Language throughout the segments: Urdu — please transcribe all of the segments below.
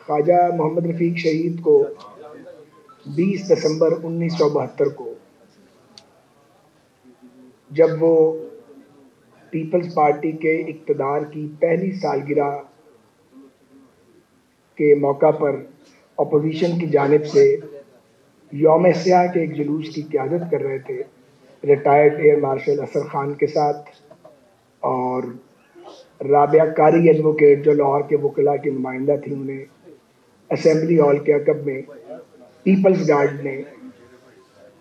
خواجہ محمد رفیق شہید کو 20 دسمبر 1972 کو جب وہ پیپلز پارٹی کے اقتدار کی پہلی سالگرہ کے موقع پر اپوزیشن کی جانب سے یوم سیاہ کے ایک جلوس کی قیادت کر رہے تھے retired air marshal Asghar Khan کے ساتھ، اور رابعہ قاری ایڈوکیٹ جو لاہور کے وکلاء کی نمائندہ تھی، انہیں اسمبلی ہال کے عقب میں پیپلز گارڈ نے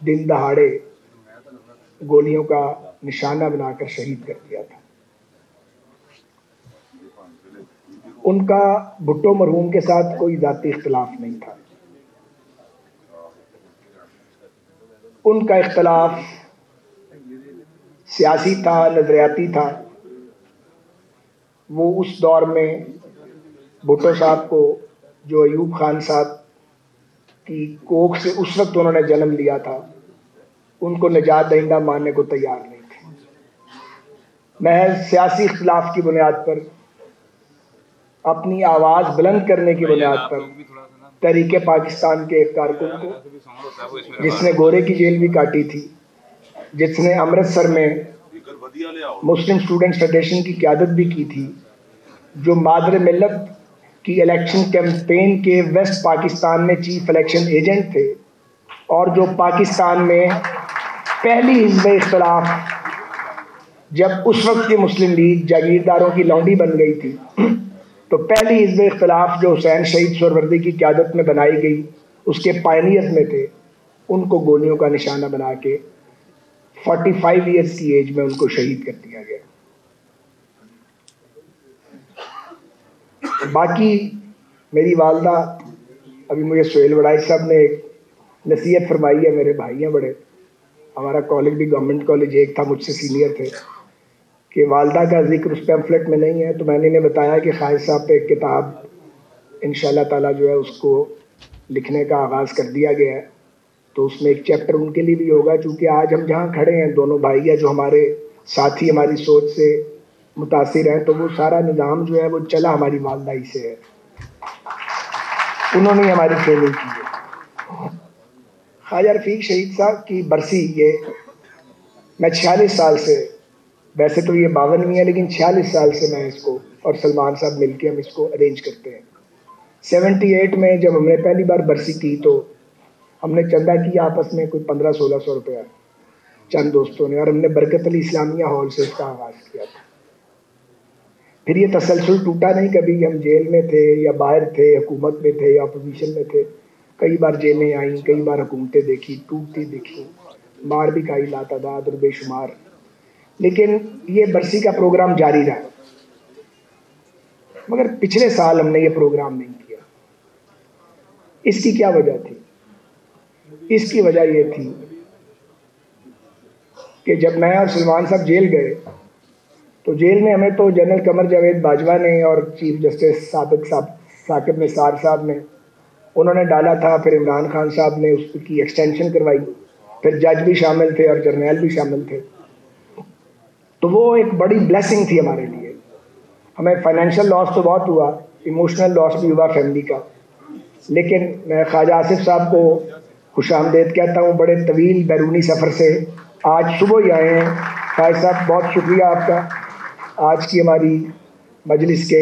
دن دہاڑے گولیوں کا نشانہ بنا کر شہید کر دیا تھا۔ ان کا بھٹو مرحوم کے ساتھ کوئی ذاتی اختلاف نہیں تھا، ان کا اختلاف سیاسی تھا، نظریاتی تھا۔ وہ اس دور میں بھٹو صاحب کو، جو ایوب خان صاحب کی کوکھ سے اس وقت انہوں نے جنم لیا تھا، ان کو نجات دہندہ ماننے کو تیار نہیں تھے۔ محض سیاسی اختلاف کی بنیاد پر، اپنی آواز بلند کرنے کی بنیاد پر، تحریک پاکستان کے ایک کارکن کو، جس نے گورے کی جیل بھی کاٹی تھی، جس نے امرتسر میں مسلم اسٹوڈنٹس فیڈریشن کی قیادت بھی کی تھی، جو مادر ملت کی الیکشن کیمپین کے ویسٹ پاکستان میں چیف الیکشن ایجنٹ تھے، اور جو پاکستان میں پہلی حزب اختلاف، جب اس وقت کی مسلم لیگ جاگیرداروں کی لونڈی بن گئی تھی، تو پہلی حزب اختلاف جو حسین شہید سہروردی کی قیادت میں بنائی گئی، اس کے پائنیئر میں تھے، ان کو گولیوں کا نشانہ بنا کے 45 ایئرز کی ایج میں ان کو شہید کر دیا گیا۔ باقی میری والدہ، ابھی مجھے سہیل وڑائی صاحب نے ایک نصیحت فرمائی ہے، میرے بھائی ہیں بڑے، ہمارا کالج بھی گورنمنٹ کالج ایک تھا، مجھ سے سینئر تھے، کہ والدہ کا ذکر اس پیمفلٹ میں نہیں ہے، تو میں نے انہیں بتایا کہ خالد صاحب پہ ایک کتاب انشاءاللہ تعالیٰ جو ہے اس کو لکھنے کا آغاز کر دیا گیا ہے، تو اس میں ایک چیپٹر ان کے لیے بھی ہوگا، چونکہ آج ہم جہاں کھڑے ہیں، دونوں بھائی ہیں جو ہمارے ساتھی ہماری سوچ سے متاثر ہیں، تو وہ سارا نظام جو ہے وہ چلا ہماری والدہ ہی سے ہے، انہوں نے ہماری ٹریننگ کی ہے۔ خواجہ رفیق شہید صاحب کی برسی، یہ میں 46 سال سے، ویسے تو یہ 52ویں ہے، لیکن 46 سال سے میں اس کو اور سلمان صاحب مل کے ہم اس کو ارینج کرتے ہیں۔ 78 میں جب ہم نے پہلی بار برسی کی تو ہم نے چندہ کیا آپس میں کوئی 1500-1600 روپیہ چند دوستوں نے، اور ہم نے برکت علی اسلامیہ ہال سے اس کا آغاز کیا تھا۔ پھر یہ تسلسل ٹوٹا نہیں، کبھی ہم جیل میں تھے یا باہر تھے، حکومت میں تھے یا اپوزیشن میں تھے، کئی بار جیلیں آئیں، کئی بار حکومتیں دیکھی، ٹوٹتی دیکھی، مار بھی کھائی لاتعداد اور بے شمار، لیکن یہ برسی کا پروگرام جاری رہا۔ مگر پچھلے سال ہم نے یہ پروگرام نہیں کیا۔ اس کی کیا وجہ تھی؟ اس کی وجہ یہ تھی کہ جب میں اور سلمان صاحب جیل گئے تو جیل میں ہمیں تو جنرل قمر جاوید باجوہ نے اور چیف جسٹس سابق ثاقب نثار صاحب نے انہوں نے ڈالا تھا، پھر عمران خان صاحب نے اس کی ایکسٹینشن کروائی، پھر جج بھی شامل تھے اور جرنیل بھی شامل تھے، تو وہ ایک بڑی بلیسنگ تھی ہمارے لیے۔ ہمیں فائنینشیل لاس تو بہت ہوا، ایموشنل لاس بھی ہوا فیملی کا، لیکن میں خواجہ آصف صاحب کو خوش آمدید کہتا ہوں، بڑے طویل بیرونی سفر سے آج صبح ہی آئے ہیں۔ خواجہ صاحب بہت شکریہ آپ کا، آج کی ہماری مجلس کے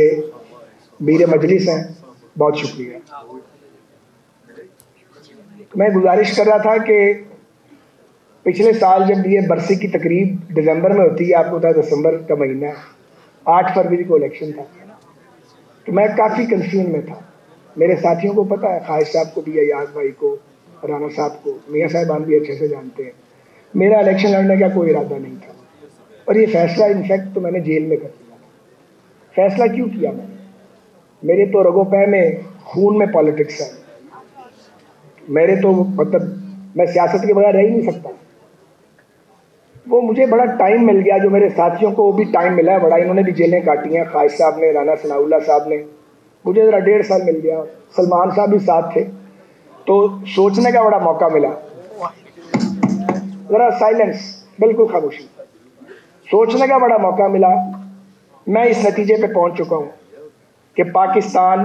میر مجلس ہیں، بہت شکریہ۔ میں گزارش کر رہا تھا کہ پچھلے سال جب یہ برسی کی تقریب دسمبر میں ہوتی ہے، آپ کو پتا ہے دسمبر کا مہینہ ہے، 8 فروری کو الیکشن تھا، تو میں کافی کنفیوژن میں تھا۔ میرے ساتھیوں کو پتا ہے، خواجہ صاحب کو بھی، ایاز بھائی کو، رانا صاحب کو، میاں صاحبان بھی اچھے سے جانتے ہیں، میرا الیکشن لڑنے کا کوئی ارادہ نہیں تھا، اور یہ فیصلہ انفیکٹ تو میں نے جیل میں کر دیا تھا۔ فیصلہ کیوں کیا میں نے؟ میرے تو رگو پہ میں خون میں پالیٹکس ہے، میرے تو مطلب میں سیاست کے بغیر رہ ہی نہیں سکتا۔ وہ مجھے بڑا ٹائم مل گیا، جو میرے ساتھیوں کو وہ بھی ٹائم ملا ہے بڑا، انہوں نے بھی جیلیں کاٹی ہیں، خواجہ صاحب نے، رانا ثناء اللہ صاحب نے، مجھے ذرا 1.5 سال مل گیا، سلمان صاحب بھی ساتھ تھے، تو سوچنے کا بڑا موقع ملا۔ ذرا سائلنس، بالکل خاموشی، سوچنے کا بڑا موقع ملا۔ میں اس نتیجے پہ پہنچ چکا ہوں کہ پاکستان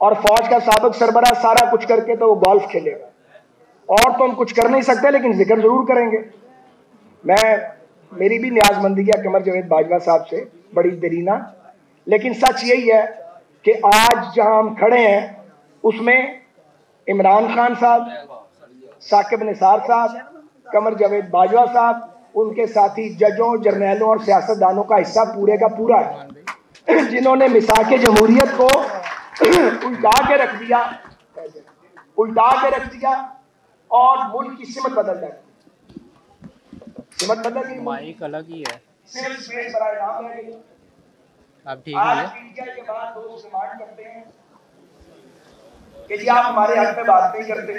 اور فوج کا سابق سربراہ سارا کچھ کر کے تو وہ گولف کھیلے گا. اور تو ہم کچھ کر نہیں سکتے لیکن ذکر ضرور کریں گے. میری بھی نیاز مندی ہے قمر جاوید باجوہ صاحب سے بڑی دیرینہ، لیکن سچ یہی ہے کہ آج جہاں ہم کھڑے ہیں اس میں عمران خان صاحب، ثاقب نثار صاحب، قمر جاوید باجوہ صاحب، ان کے ساتھی ججوں، جرنیلوں اور سیاستدانوں کا حصہ پورے کا پورا ہے، جنہوں نے مساق جمہوریت کو الٹا کے رکھ دیا اور ملک کی سمت بدل جائے. سمت بدل گئی، مائک الگ ہی ہے. صرف سپیس برائے نام رہ گئی. آپ ٹھیک آج ہے؟ پی ٹی آئی کے بعد لوگ ڈیمانڈ کرتے ہیں کہ جی آپ ہمارے حق میں بات نہیں کرتے.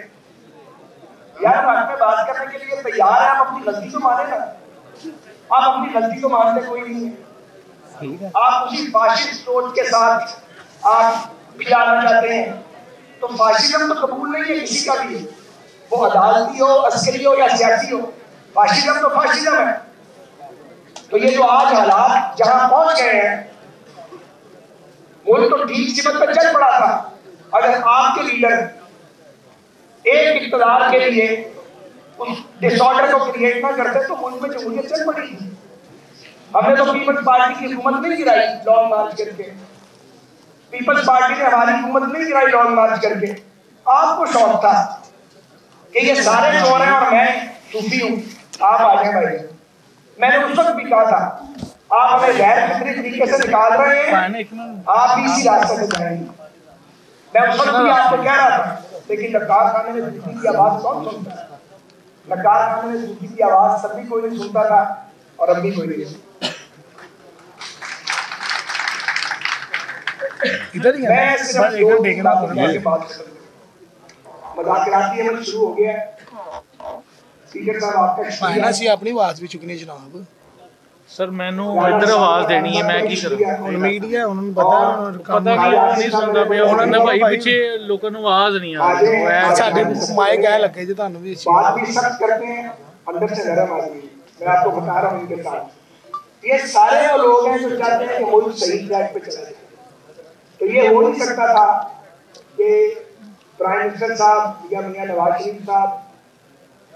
یار حق میں بات کرنے کے لیے تیار ہے، آپ اپنی غلطی تو مانیں نا. آپ اپنی غلطی تو مانتے کوئی نہیں ہے. آپ اسی فاشسٹ سوچ کے ساتھ آپ پھیلانا چاہتے ہیں. تو فاشزم تو قبول نہیں ہے کسی کا بھی، وہ عدالتی ہو، عسکری ہو یا سیاسی ہو. فاشزم تو فاشزم ہے. تو یہ جو آج حالات جہاں پہنچ گئے ہیں، ملک تو ٹھیک سمت پہ چل پڑا تھا. اگر آپ کے لیڈر ایک اقتدار کے لیے اس ڈس آرڈر کو کریٹ نہ کرتے تو ملک میں جمہوریت چل پڑی تھی. ہم نے تو پیپلز پارٹی کی حکومت نہیں گرائی لانگ مارچ کر کے. پیپلز پارٹی نے ہماری حکومت نہیں گرائی لانگ مارچ کر کے. آپ کو شوق تھا کہ یہ سارے چور ہیں اور میں صوفی ہوں، آپ آ جائیں بھائی. میں نے اس وقت بھی کہا تھا آپ ہمیں غیر فطری طریقے سے نکال رہے ہیں، آپ بھی اسی راستے سے جائیں گے. میں اس وقت بھی آپ کو کہہ رہا تھا، لیکن لقار خانے میں صوفی کی آواز کون سنتا ہے؟ لقار خانے میں صوفی کی آواز تب بھی کوئی نہیں سنتا تھا اور اب بھی کوئی نہیں سنتا. میں صرف مذاکراتی عمل شروع ہو گیا ہے. اسپیکر صاحب آپ کا شکریہ. سی اپنی آواز بھی چکنی جناب. سر مینو ادھر آواز دینی ہے، میں کی کراں؟ میڈیا انہوں نے پتا نہیں وہ نہیں سنتا پیا. انہوں نے بھائی پیچھے لوگوں کو آواز نہیں آ رہی. ساڈے مائک ہے لگے جی تانوں بھی بات بھی سخت کرتے ہیں، اندر سے نرم آدمی. میں آپ کو بتا رہا ہوں ان کے ساتھ یہ سارے وہ لوگ ہیں جو چاہتے ہیں کہ ملک صحیح ٹریک پہ چلا جائے. تو یہ ہو نہیں سکتا تھا کہ پرائم منسٹر صاحب یا میاں نواز شریف صاحب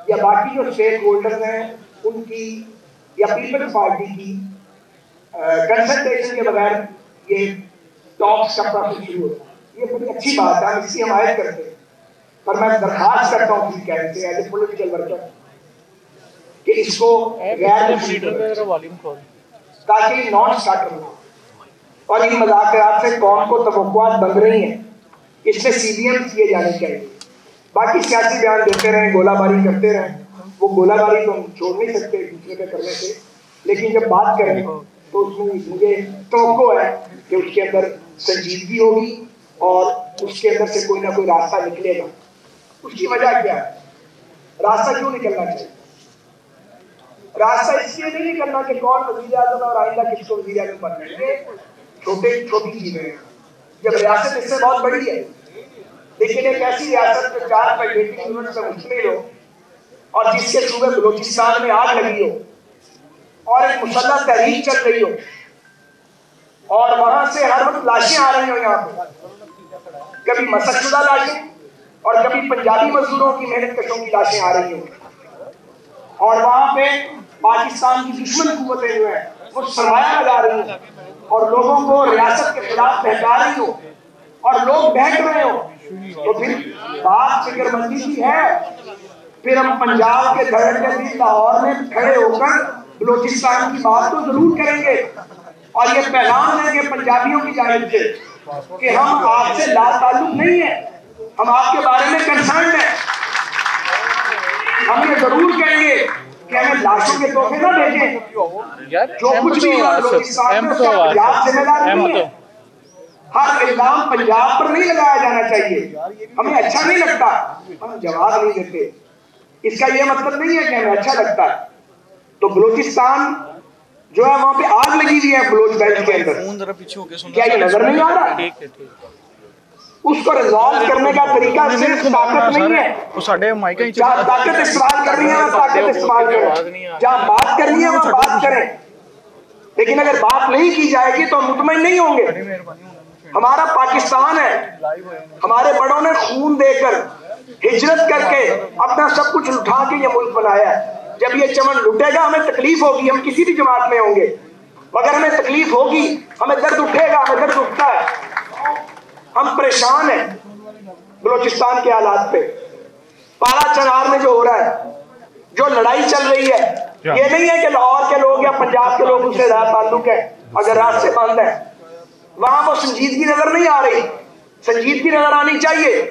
یا باقی جو اسٹیک ہولڈرز ہیں ان کی یا پیپلز پارٹی کی کنسلٹیشن کے بغیر یہ ٹاکس کا پروسیس شروع ہوتا ہے. یہ بڑی اچھی بات ہے، ہم اس کی حمایت کرتے ہیں. پر میں درخواست کرتا ہوں پی کیڈ سے ایز اے پولیٹیکل ورکر کہ اس کو غیر تاکہ نان اسٹارٹر ہو. اور ان مذاکرات سے قوم کو توقعات بن رہی ہیں، اس میں سی بی ایم کیے جانے چاہیے. باقی سیاسی بیان دیتے رہیں، گولہ باری کرتے رہیں، وہ گولہ باری تو ہم چھوڑ نہیں سکتے دوسرے پہ کرنے سے، لیکن جب بات کریں تو اس میں مجھے توقع ہے کہ اس کے اندر سنجیدگی ہوگی اور اس کے اندر سے کوئی نہ کوئی راستہ نکلے گا. اس کی وجہ کیا ہے؟ راستہ کیوں نکلنا چاہیے؟ راستہ اس لیے نہیں نکلنا کہ کون وزیر اعظم اور آئندہ کس کو وزیر اعظم بننا ہے. چھوٹی چیزیں ہیں. جب ریاست اس سے بہت بڑی ہے، لیکن ایک ایسی ریاست جو 4 فیڈریٹنگ یونٹ سے مشتمل ہو اور جس کے صوبے بلوچستان میں آگ لگی ہو اور ایک مسلح تحریک چل رہی ہو اور وہاں سے ہر وقت لاشیں آ رہی ہوں، یہاں پہ کبھی مسک شدہ لاشیں اور کبھی پنجابی مزدوروں کی محنت کشوں کی لاشیں آ رہی ہوں، اور وہاں پہ پاکستان کی دشمن قوتیں جو ہیں وہ سرمایہ لگا رہی ہیں اور لوگوں کو ریاست کے خلاف بہکا رہی ہو اور لوگ بہک رہے ہو، تو پھر بات فکر مندی کی ہے. پھر ہم پنجاب کے دھڑکتے بھی لاہور میں کھڑے ہو کر بلوچستان کی بات تو ضرور کریں گے اور یہ پیغام دیں گے پنجابیوں کی جانب سے کہ ہم آپ سے لا تعلق نہیں ہیں، ہم آپ کے بارے میں کنسرنڈ ہیں. ہم یہ ضرور کہیں گے کہ ہمیں لاشوں کے تحفے نہ بھیجیں. جو کچھ بھی ہوا بلوچستان میں اس کا پنجاب ذمہ دار نہیں ہے. ہر الزام پنجاب پر نہیں لگایا جانا چاہیے. ہمیں اچھا نہیں لگتا ہم جواب نہیں دیتے. اس کا یہ مطلب نہیں ہے کہ ہمیں اچھا لگتا ہے. تو بلوچستان جو ہے وہاں پہ آگ لگی ہوئی ہے بلوچ بیلٹ کے اندر، کیا یہ نظر نہیں آ رہا؟ اس کو ریزالو کرنے کا طریقہ صرف طاقت نہیں ہے. جہاں طاقت استعمال کرنی ہے وہ طاقت استعمال کریں، جہاں بات کرنی ہے وہ بات کریں. لیکن اگر بات نہیں کی جائے گی تو مطمئن نہیں ہوں گے. ہمارا پاکستان ہے. ہمارے بڑوں نے خون دے کر ہجرت کر کے اپنا سب کچھ لٹا کے یہ ملک بنایا ہے. جب یہ چمن لٹے گا ہمیں تکلیف ہوگی, ہم کسی بھی جماعت میں ہوں گے, مگر ہمیں تکلیف ہوگی, ہمیں درد اٹھے گا, ہمیں درد اٹھتا ہے. ہم پریشان ہیں بلوچستان کے حالات پہ. پارا چنار میں جو ہو رہا ہے, جو لڑائی چل رہی ہے, یہ نہیں ہے کہ لاہور کے لوگ یا پنجاب کے لوگ اس سے زیادہ تعلق ہے. اگر راستے بند ہیں وہاں وہ سنجیدگی نظر نہیں آ رہی. سنجیدگی نظر آنی چاہیے,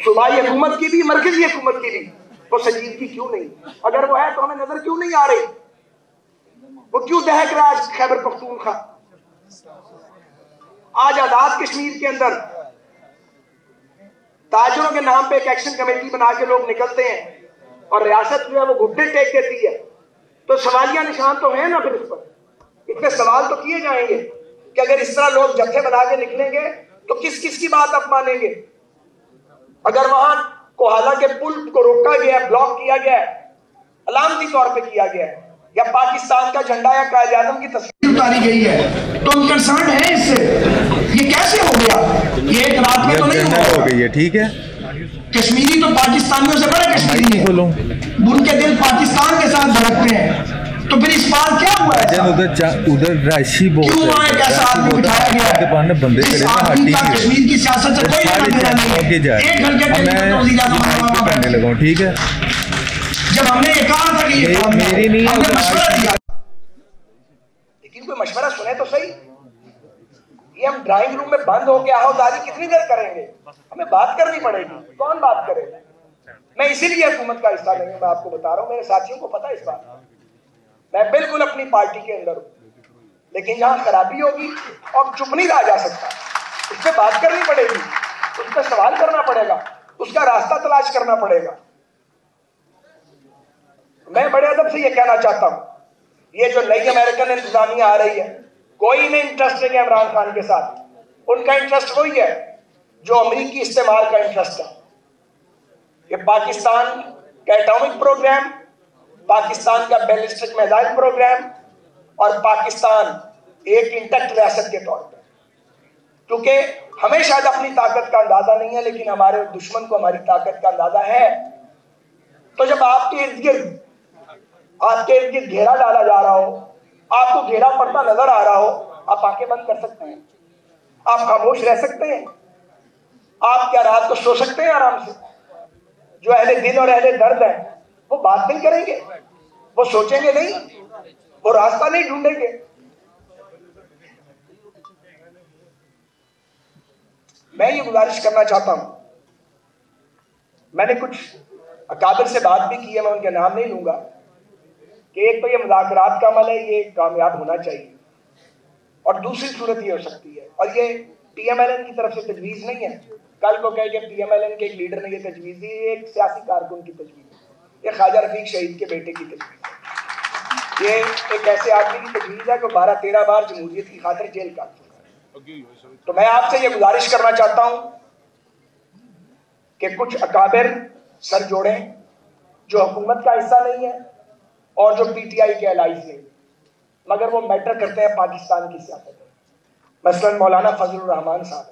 صوبائی حکومت کی بھی, مرکزی حکومت کی بھی. وہ سنجیدگی کیوں نہیں؟ اگر وہ ہے تو ہمیں نظر کیوں نہیں آ رہی؟ وہ کیوں دہک رہا ہے خیبر پختونخوا؟ آج آزاد کشمیر کے اندر تاجروں کے نام پہ ایک ایکشن کمیٹی بنا کے لوگ نکلتے ہیں اور ریاست جو ہے وہ گھٹنے ٹیک دیتی ہے. تو سوالیہ نشان تو ہے نا, پھر اس پر اتنے سوال تو کیے جائیں گے کہ اگر اس طرح لوگ جتھے بنا کے نکلیں گے تو کس کس کی بات آپ مانیں گے؟ اگر وہاں کوہالہ کے پل کو روکا گیا ہے, بلاک کیا گیا ہے, علامتی طور پہ کیا گیا ہے, یا پاکستان کا جھنڈا یا قائد اعظم کی تصویر اتاری گئی ہے, تو ہم کنسرن ہیں اس سے. یہ کیسے ہو گیا؟ یہ ایک رات میں تو نہیں ہو گئی ہے. ٹھیک ہے, کشمیری تو پاکستانیوں سے بڑے کشمیری ہیں, ان کے دل پاکستان کے ساتھ دھڑکتے ہیں. تو پھر اس بار کیا ہوا ہے؟ ادھر راشی کیوں وہاں ایک ایسا آدمی بٹھایا گیا ہے جس آدمی کا کشمیر کی سیاست سے کوئی لینا دینا نہیں ہے؟ 1 گھنٹے کے لیے تو وزیر اعظم کرنے لگا. ٹھیک ہے, جب ہم نے یہ کہا تھا کہ یہ کام میری نہیں, ہم نے مشورہ دیا, لیکن کوئی مشورہ سنے تو صحیح. یہ ہم ڈرائنگ روم میں بند ہو کے آہوازاری کتنی دیر کریں گے؟ ہمیں بات کرنی پڑے گی. کون بات کرے گا؟ میں اسی لیے حکومت کا حصہ نہیں ہوں, میں آپ کو بتا رہا ہوں, میرے ساتھیوں کو پتا ہے اس بات. میں بالکل اپنی پارٹی کے اندر ہوں, لیکن جہاں خرابی ہوگی اور چپ نہیں رہا جا سکتا, اس پہ بات کرنی پڑے گی, اس پہ سوال کرنا پڑے گا, اس کا راستہ تلاش کرنا پڑے گا. میں بڑے ادب سے یہ کہنا چاہتا ہوں, یہ جو نئی امریکن انتظامیہ آ رہی ہے, کوئی نہیں انٹرسٹ نہیں ہے عمران خان کے ساتھ. ان کا انٹرسٹ وہی ہے جو امریکی استعمار کا انٹرسٹ ہے. یہ پاکستان کا ایٹامک پروگرام, پاکستان کا بیلسٹک میزائل پروگرام, اور پاکستان ایک انٹیکٹ ریاست کے طور پر. کیونکہ ہمیں شاید اپنی طاقت کا اندازہ نہیں ہے, لیکن ہمارے دشمن کو ہماری طاقت کا اندازہ ہے. تو جب آپ کے ارد گرد گھیرا ڈالا جا رہا ہو, آپ کو گھیرا پڑتا نظر آ رہا ہو, آپ آنکھیں بند کر سکتے ہیں؟ آپ خاموش رہ سکتے ہیں؟ آپ کیا رات کو سو سکتے ہیں آرام سے؟ جو اہل دل اور اہل درد ہیں وہ بات نہیں کریں گے, وہ سوچیں گے نہیں, وہ راستہ نہیں ڈھونڈیں گے. میں یہ گزارش کرنا چاہتا ہوں, میں نے کچھ اکابر سے بات بھی کی ہے, میں ان کے نام نہیں لوں گا, کہ ایک تو یہ مذاکرات کا عمل ہے, یہ کامیاب ہونا چاہیے, اور دوسری صورت یہ ہو سکتی ہے, اور یہ پی ایم ایل این کی طرف سے تجویز نہیں ہے. کل کو کہے کہ پی ایم ایل این کے ایک لیڈر نے یہ تجویز دی, یہ ایک سیاسی کارکن کی تجویز ہے, یہ خواجہ رفیق شہید کے بیٹے کی تجویز ہے, یہ ایک ایسے آدمی کی تجویز ہے کہ 12-13 بار جمہوریت کی خاطر جیل کاٹ چکا ہے. تو میں آپ سے یہ گزارش کرنا چاہتا ہوں کہ کچھ اکابر سر جوڑیں جو حکومت کا حصہ نہیں ہے اور جو پی ٹی آئی کے الائز نہیں, مگر وہ میٹر کرتے ہیں پاکستان کی سیاست میں. مثلاً مولانا فضل الرحمان صاحب,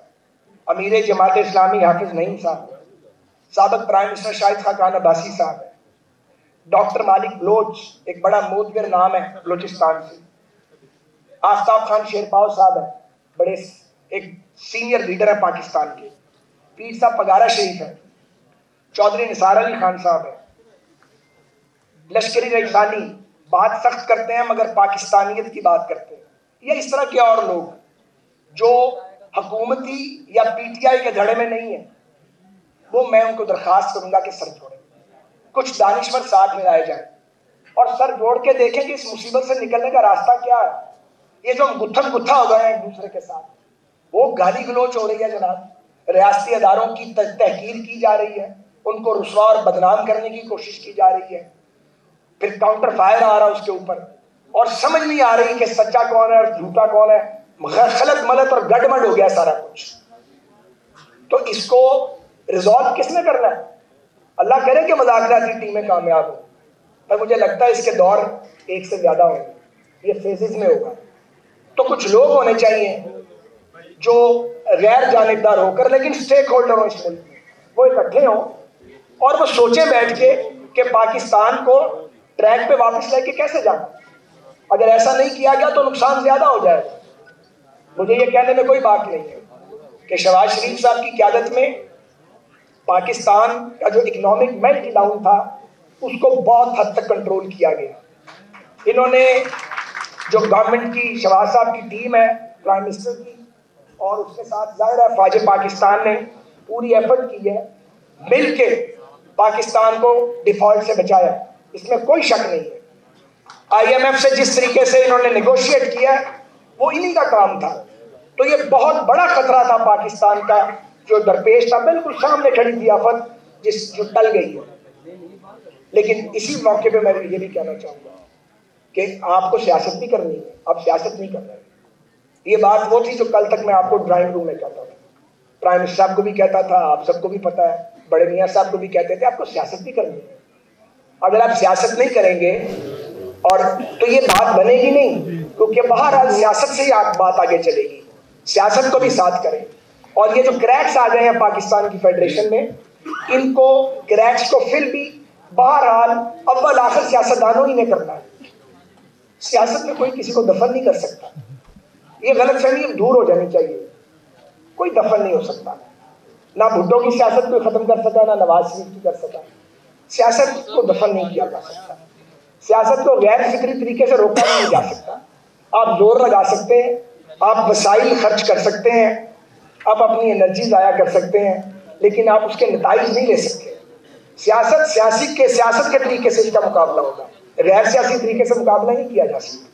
امیر جماعت اسلامی حافظ نعیم صاحب, سابق پرائم منسٹر شاہد خاقان عباسی صاحب, ڈاکٹر مالک بلوچ, ایک بڑا معتبر نام ہے بلوچستان سے, آفتاب خان شیرپاؤ صاحب ہیں, بڑے ایک سینئر لیڈر ہیں پاکستان کے, پیر صاحب پگارا شریف ہیں, چودھری نثار علی خان صاحب ہیں, لشکری رئیسانی, بات سخت کرتے ہیں مگر پاکستانیت کی بات کرتے ہیں, یا اس طرح کے اور لوگ جو حکومتی یا پی ٹی آئی کے دھڑے میں نہیں ہیں, وہ میں ان کو درخواست کروں گا کہ سر جوڑیں, کچھ دانشور ساتھ میں لائے جائیں اور سر جوڑ کے دیکھیں کہ اس مصیبت سے نکلنے کا راستہ کیا ہے. یہ جو ہم گتھم گتھا ہو گئے ہیں ایک دوسرے کے ساتھ, وہ گالی گلوچ ہو رہی ہے جناب, ریاستی اداروں کی تحقیر کی جا رہی ہے, ان کو رسوا اور بدنام کرنے کی کوشش کی جا رہی ہے, پھر کاؤنٹر فائر آ رہا اس کے اوپر, اور سمجھ نہیں آ رہی کہ سچا کون ہے اور جھوٹا کون ہے, خلط ملط اور گڈمڈ ہو گیا سارا کچھ. تو اس کو ریزالو کس نے کرنا ہے؟ اللہ کرے کہ مذاکراتی ٹیمیں کامیاب ہوں, پر مجھے لگتا ہے اس کے دور ایک سے زیادہ ہوں گے, یہ فیزز میں ہوگا. تو کچھ لوگ ہونے چاہیے جو غیر جانبدار ہو کر لیکن سٹیک ہولڈر ہوں اس ملک میں، وہ اکٹھے ہوں اور وہ سوچیں بیٹھ کے کہ پاکستان کو ٹریک پہ واپس لے کے کیسے جانا. اگر ایسا نہیں کیا گیا تو نقصان زیادہ ہو جائے گا. مجھے یہ کہنے میں کوئی بات نہیں ہے کہ شہباز شریف صاحب کی قیادت میں پاکستان کا جو اکنامک میلٹ ڈاؤن تھا اس کو بہت حد تک کنٹرول کیا گیا. انہوں نے جو گورنمنٹ کی شہباز صاحب کی ٹیم ہے پرائم منسٹر کی اور اس کے ساتھ ظاہر ہے فوج پاکستان نے پوری ایفرٹ کی ہے، مل کے پاکستان کو ڈیفالٹ سے بچایا، اس میں کوئی شک نہیں ہے. آئی ایم ایف سے جس طریقے سے انہوں نے نیگوشیٹ کیا وہ انہی کا کام تھا. تو یہ بہت بڑا خطرہ تھا پاکستان کا جو درپیش تھا، بالکل سامنے کھڑی تھی آفت جو ٹل گئی ہے. لیکن اسی موقع پہ میں یہ بھی کہنا چاہوں گا کہ آپ کو سیاست بھی کرنی ہے، آپ سیاست نہیں کر رہے. یہ بات وہ تھی جو کل تک میں آپ کو ڈرائنگ روم میں کہتا تھا، پرائم منسٹر صاحب کو بھی کہتا تھا، آپ سب کو بھی پتا ہے، بڑے میاں صاحب کو بھی کہتے تھے آپ کو سیاست بھی کرنی ہے. اگر آپ سیاست نہیں کریں گے اور تو یہ بات بنے گی نہیں، کیونکہ بہرحال سیاست سے ہی بات آگے چلے گی. سیاست کو بھی ساتھ کریں. اور یہ جو کریکس آ گئے ہیں پاکستان کی فیڈریشن میں، ان کو کریکس کو فل بھی بہرحال اول آخر سیاستدانوں ہی نے کرنا ہے. سیاست میں کوئی کسی کو دفن نہیں کر سکتا. یہ غلط فہمی دور ہو جانی چاہیے. کوئی دفن نہیں ہو سکتا. نہ بھٹو کی سیاست کو ختم کر سکا، نہ نواز شریف کی کر سکا. سیاست کو دفن نہیں کیا جا سکتا. سیاست کو غیر فکری طریقے سے روکا نہیں جا سکتا. آپ زور لگا سکتے ہیں، آپ وسائل خرچ کر سکتے ہیں، آپ اپنی انرجی ضائع کر سکتے ہیں، لیکن آپ اس کے نتائج نہیں لے سکتے. سیاست کے طریقے سے اس کا مقابلہ ہوگا، غیر سیاسی طریقے سے مقابلہ نہیں کیا جا سکتا.